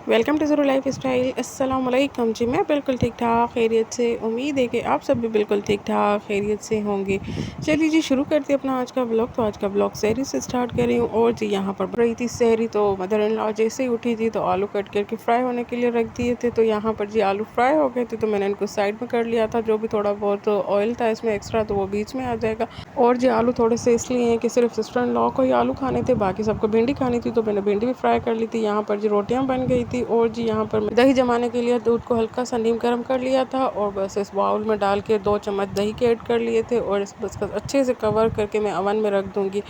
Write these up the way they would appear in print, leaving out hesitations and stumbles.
Welcome to ज़रूर life style. अस्सलाम वालेकुम जी। मैं बिल्कुल ठीक ठाक खैरियत से, उम्मीद है कि आप सब भी बिल्कुल ठीक ठाक खैरियत से होंगे। चलिए जी शुरू करते हैं अपना आज का ब्लॉग। तो आज का ब्लॉग सहरी से स्टार्ट कर रही हूँ। और जी यहाँ पर रही थी सहरी, तो मदर इन लॉ जैसे ही उठी थी तो आलू कट करके फ्राई होने के लिए रख दिए थे। तो यहाँ पर जी आलू फ्राई हो गए थे, तो मैंने इनको साइड में कर लिया था। जो भी थोड़ा बहुत ऑयल था इसमें एक्स्ट्रा, तो वो बीच में आ जाएगा। और जी आलू थोड़े से इसलिए हैं कि सिर्फ सिस्टर इन लॉ को ही आलू खाने थे, बाकी सबको भिंडी खानी थी, तो मैंने भिंडी भी फ्राई कर ली थी। यहाँ पर जी रोटियाँ बन गई थी। और जी यहाँ पर दही जमाने के लिए दूध को हल्का सा नीम गर्म कर लिया था, और बस इस बाउल में डाल के 2 चम्मच दही के ऐड कर लिए थे। और इस बस अच्छे से कवर करके मैं अवन में रख दूँगी।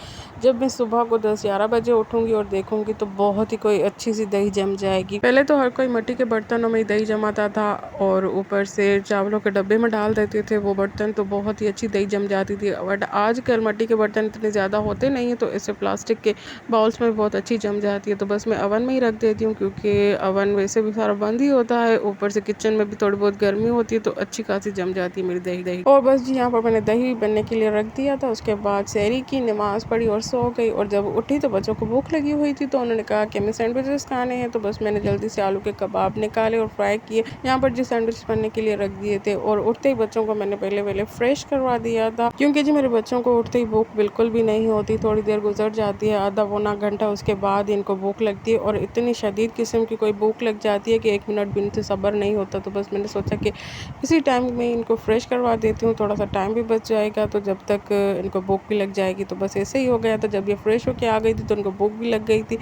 जब मैं सुबह को 10-11 बजे उठूँगी और देखूँगी तो बहुत ही कोई अच्छी सी दही जम जाएगी। पहले तो हर कोई मिट्टी के बर्तनों में ही दही जमाता था, और ऊपर से चावलों के डब्बे में डाल देते थे वो बर्तन, तो बहुत ही अच्छी दही जम जाती थी। बट आजकल मिट्टी के बर्तन इतने ज़्यादा होते नहीं हैं, तो इससे प्लास्टिक के बाउल्स में बहुत अच्छी जम जाती है। तो बस मैं अवन में ही रख देती हूँ, क्योंकि अवन वैसे भी सारा बंद ही होता है, ऊपर से किचन में भी थोड़ी बहुत गर्मी होती है, तो अच्छी खासी जम जाती है मेरी दही। और बस जी यहाँ पर मैंने दही बनने के लिए रख दिया था। उसके बाद सहरी की नमाज़ पढ़ी और सो गई। और जब उठी तो बच्चों को भूख लगी हुई थी, तो उन्होंने कहा कि हमें सैंडविचेस खाने हैं। तो बस मैंने जल्दी से आलू के कबाब निकाले और फ्राई किए। यहाँ पर जी सैंडविच बनने के लिए रख दिए थे। और उठते ही बच्चों को मैंने पहले फ्रेश करवा दिया था, क्योंकि जी मेरे बच्चों को उठते ही भूख बिल्कुल भी नहीं होती। थोड़ी देर गुजर जाती है, आधा पौना घंटा, उसके बाद इनको भूख लगती है। और इतनी शदीद किस्म की कोई भूख लग जाती है कि 1 मिनट भी इनसे सब्र नहीं होता। तो बस मैंने सोचा कि इसी टाइम में इनको फ्रेश करवा देती हूँ, थोड़ा सा टाइम भी बच जाएगा, तो जब तक इनको भूख भी लग जाएगी। तो बस ऐसे ही हो गया था। जब ये फ्रेश होके आ गई थी तो इनको भूख भी लग गई थी।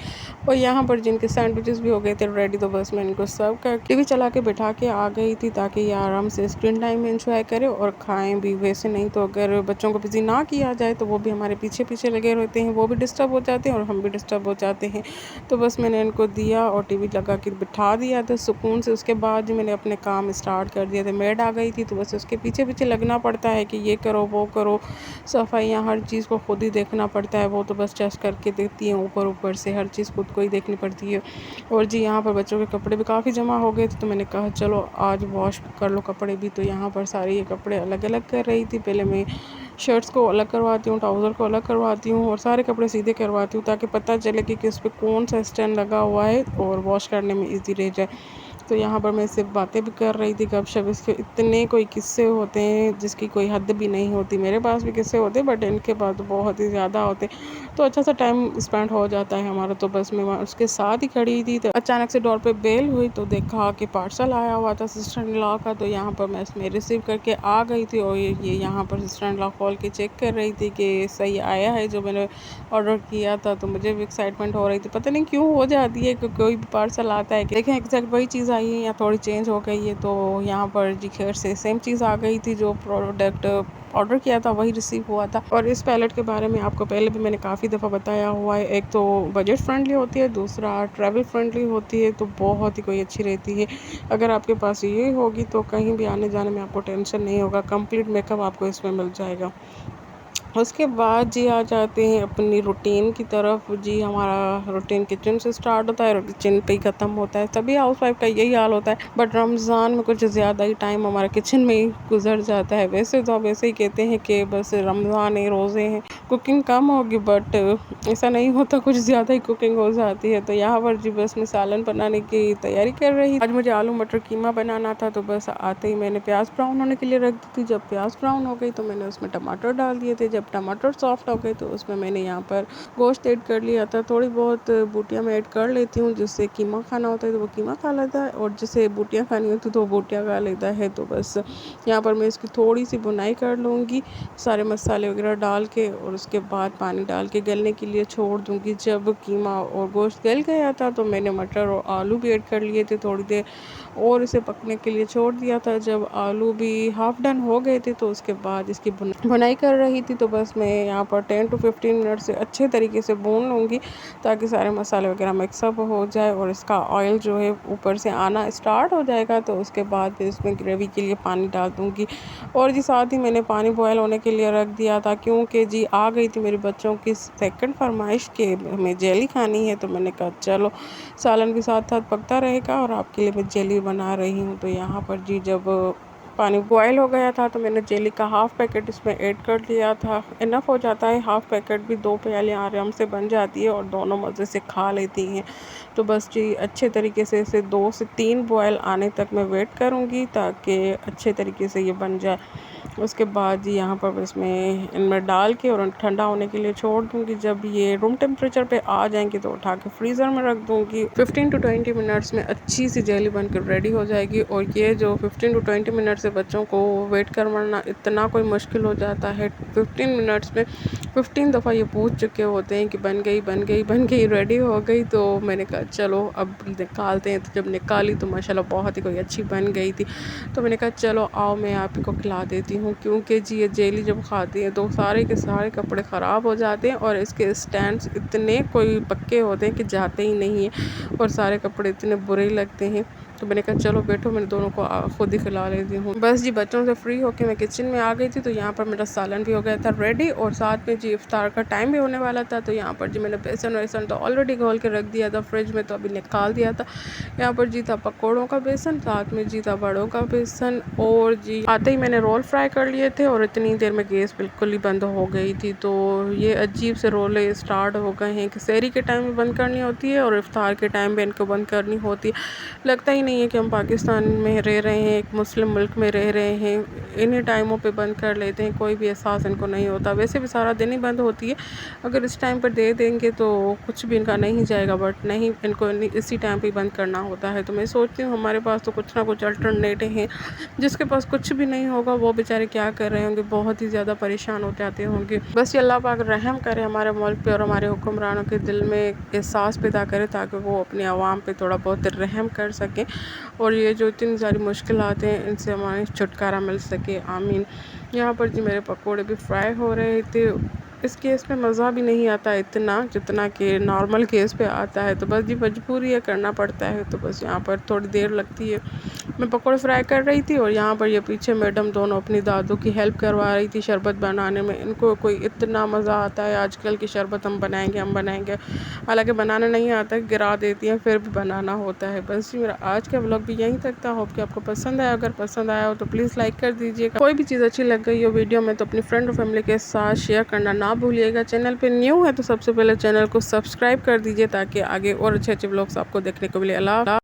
और यहाँ पर जिनके सैंडविचेस भी हो गए थे रेडी, तो बस मैं इनको सर्व कर टीवी चला के बैठा के आ गई थी, ताकि ये आराम से स्क्रीन टाइम एंजॉय करें और खाएं भी। वैसे नहीं तो अगर बच्चों को बिजी ना किया जाए तो वो भी हमारे पीछे पीछे लगे रहते हैं, वो भी डिस्टर्ब हो जाते हैं और हम भी डिस्टर्ब हो जाते हैं। तो बस मैंने इनको दिया और टीवी लगा के बिठा दिया था सुकून से। उसके बाद मैंने अपने काम स्टार्ट कर दिया था। मेड आ गई थी, तो बस उसके पीछे पीछे लगना पड़ता है कि ये करो वो करो, सफाइयाँ, हर चीज़ को खुद ही देखना पड़ता है। वो तो बस टेस्ट करके देती हैं, ऊपर ऊपर से हर चीज़ खुद को ही देखनी पड़ती है। और जी यहाँ पर बच्चों के कपड़े भी काफ़ी जमा हो गए थे, तो मैंने कहा चलो आज वॉश कर लो कपड़े भी। तो यहाँ पर सारे ये कपड़े अलग अलग कर रही थी। पहले मैं शर्ट्स को अलग करवाती हूँ, ट्राउज़र को अलग करवाती हूँ, और सारे कपड़े सीधे करवाती हूँ, ताकि पता चले कि किस पे कौन सा स्टैंड लगा हुआ है और वॉश करने में ईजी रह जाए। तो यहाँ पर मैं सिर्फ बातें भी कर रही थी, गपशप। इसके इतने कोई किस्से होते हैं जिसकी कोई हद भी नहीं होती। मेरे पास भी किस्से होते, बट इनके पास तो बहुत ही ज़्यादा होते, तो अच्छा सा टाइम स्पेंड हो जाता है हमारा। तो बस मैं उसके साथ ही खड़ी थी, तो अचानक से डोर पे बेल हुई, तो देखा कि पार्सल आया हुआ था सिस्टर इन लॉ का। तो यहाँ पर मैं इसमें रिसीव करके आ गई थी, और ये यहाँ पर सिस्टर इन लॉ खोल के चेक कर रही थी कि सही आया है जो मैंने ऑर्डर किया था। तो मुझे भी एक्साइटमेंट हो रही थी, पता नहीं क्यों हो जाती है कि कोई भी पार्सल आता है कि देखें एग्जैक्ट वही चीज़ आई है या थोड़ी चेंज हो गई है। तो यहाँ पर जी खैर से सेम चीज़ आ गई थी, जो प्रोडक्ट ऑर्डर किया था वही रिसीव हुआ था। और इस पैलेट के बारे में आपको पहले भी मैंने काफ़ी दफ़ा बताया हुआ है। एक तो बजट फ्रेंडली होती है, दूसरा ट्रैवल फ्रेंडली होती है, तो बहुत ही कोई अच्छी रहती है। अगर आपके पास ये होगी तो कहीं भी आने जाने में आपको टेंशन नहीं होगा। कंप्लीट मेकअप आपको इसमें मिल जाएगा। उसके बाद जी आ जाते हैं अपनी रूटीन की तरफ। जी हमारा रूटीन किचन से स्टार्ट होता है और किचन पे ही ख़त्म होता है। सभी हाउसवाइफ का यही हाल होता है, बट रमज़ान में कुछ ज़्यादा ही टाइम हमारा किचन में ही गुजर जाता है। वैसे तो आप ऐसे ही कहते हैं कि बस रमज़ान है, रोज़े हैं, कुकिंग कम होगी, बट ऐसा नहीं होता, कुछ ज़्यादा ही कुकिंग हो जाती है। तो यहाँ पर जी बस मैं सालन बनाने की तैयारी कर रही। आज मुझे आलू मटर कीमा बनाना था, तो बस आते ही मैंने प्याज ब्राउन होने के लिए रख दी थी। जब प्याज ब्राउन हो गई तो मैंने उसमें टमाटर डाल दिए थे। जब टमाटर सॉफ्ट हो गए तो उसमें मैंने यहाँ पर गोश्त ऐड कर लिया था। थोड़ी बहुत बूटियाँ मैं ऐड कर लेती हूँ, जिससे कीमा खाना होता है तो वो कीमा खा लेता है, और जिसे बूटियाँ खानी होती तो वो बूटियाँ खा लेता है। तो बस यहाँ पर मैं इसकी थोड़ी सी बुनाई कर लूँगी सारे मसाले वगैरह डाल के, और उसके बाद पानी डाल के गलने के लिए छोड़ दूँगी। जब कीमा और गोश्त गल गया था तो मैंने मटर और आलू भी ऐड कर लिए थे, थोड़ी देर और इसे पकने के लिए छोड़ दिया था। जब आलू भी हाफ डन हो गए थे तो उसके बाद इसकी बुनाई कर रही थी। तो बस मैं यहाँ पर 10 to 15 मिनट से अच्छे तरीके से भून लूँगी, ताकि सारे मसाले वगैरह मिक्सअप हो जाए और इसका ऑयल जो है ऊपर से आना स्टार्ट हो जाएगा। तो उसके बाद फिर इसमें ग्रेवी के लिए पानी डाल दूँगी। और जी साथ ही मैंने पानी बॉयल होने के लिए रख दिया था, क्योंकि जी आ गई थी मेरे बच्चों की सेकंड फरमाइश के हमें जेली खानी है। तो मैंने कहा चलो सालन भी साथ साथ पकता रहेगा, और आपके लिए मैं जेली बना रही हूँ। तो यहाँ पर जी जब पानी बॉयल हो गया था तो मैंने जेली का हाफ़ पैकेट इसमें ऐड कर लिया था। इनफ हो जाता है, हाफ़ पैकेट भी 2 प्याले आराम से बन जाती है और दोनों मज़े से खा लेती हैं। तो बस जी अच्छे तरीके से इसे 2 से 3 बॉयल आने तक मैं वेट करूँगी ताकि अच्छे तरीके से ये बन जाए। उसके बाद जी यहाँ पर बस मैं इनमें डाल के और ठंडा होने के लिए छोड़ दूँगी। जब ये रूम टेम्परेचर पे आ जाएंगे तो उठा के फ्रीज़र में रख दूँगी। 15 टू 20 मिनट्स में अच्छी सी जेली बनकर रेडी हो जाएगी। और ये जो 15 टू 20 मिनट से बच्चों को वेट करवाना इतना कोई मुश्किल हो जाता है। 15 मिनट्स में 15 दफ़ा ये पूछ चुके होते हैं कि बन गई बन गई बन गई, रेडी हो गई। तो मैंने कहा चलो अब निकालते हैं। तो जब निकाली तो माशाल्लाह बहुत ही कोई अच्छी बन गई थी। तो मैंने कहा चलो आओ मैं आप ही को खिला देती हूँ, क्योंकि जी ये जेली जब खाती हैं तो सारे के सारे कपड़े ख़राब हो जाते हैं और इसके स्टैंड्स इतने कोई पक्के होते हैं कि जाते ही नहीं हैं और सारे कपड़े इतने बुरे लगते हैं। तो मैंने कहा चलो बैठो, मैंने दोनों को खुद ही खिला लेती हूँ। बस जी बच्चों से फ्री होकर मैं किचन में आ गई थी। तो यहाँ पर मेरा सालन भी हो गया था रेडी और साथ में जी इफ्तार का टाइम भी होने वाला था। तो यहाँ पर जी मैंने बेसन वेसन तो ऑलरेडी घोल के रख दिया था फ्रिज में, तो अभी निकाल दिया था। यहाँ पर जी था पकौड़ों का बेसन, साथ में जी था बड़ों का बेसन। और जी आते ही मैंने रोल फ्राई कर लिए थे और इतनी देर में गैस बिल्कुल ही बंद हो गई थी। तो ये अजीब से रोले स्टार्ट हो गए हैं कि सहरी के टाइम में बंद करनी होती है और इफ्तार के टाइम में इनको बंद करनी होती है। लगता ही नहीं है कि हम पाकिस्तान में रह रहे हैं, एक मुस्लिम मुल्क में रह रहे हैं। इन्हीं टाइमों पे बंद कर लेते हैं, कोई भी एहसास इनको नहीं होता। वैसे भी सारा दिन ही बंद होती है, अगर इस टाइम पर दे देंगे तो कुछ भी इनका नहीं जाएगा, बट नहीं, इनको इसी टाइम पे बंद करना होता है। तो मैं सोचती हूँ हमारे पास तो कुछ ना कुछ अल्टरनेटिव हैं। जिसके पास कुछ भी नहीं होगा वो बेचारे क्या कर रहे होंगे, बहुत ही ज़्यादा परेशान होते आते होंगे। बस ये अल्लाह पाक रहम करे हमारे मुल्क पे और हमारे हुक्मरानों के दिल में एहसास पैदा करे ताकि वो अपने आवाम पे थोड़ा बहुत रहम कर सकें और ये जो इतनी सारी मुश्किलात हैं इनसे हमें छुटकारा मिल सके, आमीन। यहाँ पर जी मेरे पकोड़े भी फ्राई हो रहे थे। इस गैस पे मज़ा भी नहीं आता इतना जितना कि नॉर्मल गैस पे आता है। तो बस जी मजबूरी है, करना पड़ता है। तो बस यहाँ पर थोड़ी देर लगती है। मैं पकौड़े फ्राई कर रही थी और यहाँ पर ये पीछे मैडम दोनों अपनी दादू की हेल्प करवा रही थी शरबत बनाने में। इनको कोई इतना मज़ा आता है आजकल की शरबत हम बनाएंगे, हालांकि बनाना नहीं आता, गिरा देती हैं, फिर भी बनाना होता है। बस जी मेरा आज का व्लॉग भी यहीं तक था। होप कि आपको पसंद आया। अगर पसंद आया हो तो प्लीज़ लाइक कर दीजिएगा। कोई भी चीज़ अच्छी लग गई हो वीडियो में तो अपनी फ्रेंड और फैमिली के साथ शेयर करना ना भूलिएगा। चैनल पे न्यू है तो सबसे पहले चैनल को सब्सक्राइब कर दीजिए ताकि आगे और अच्छे अच्छे व्लॉग्स आपको देखने को मिले। अल्लाह।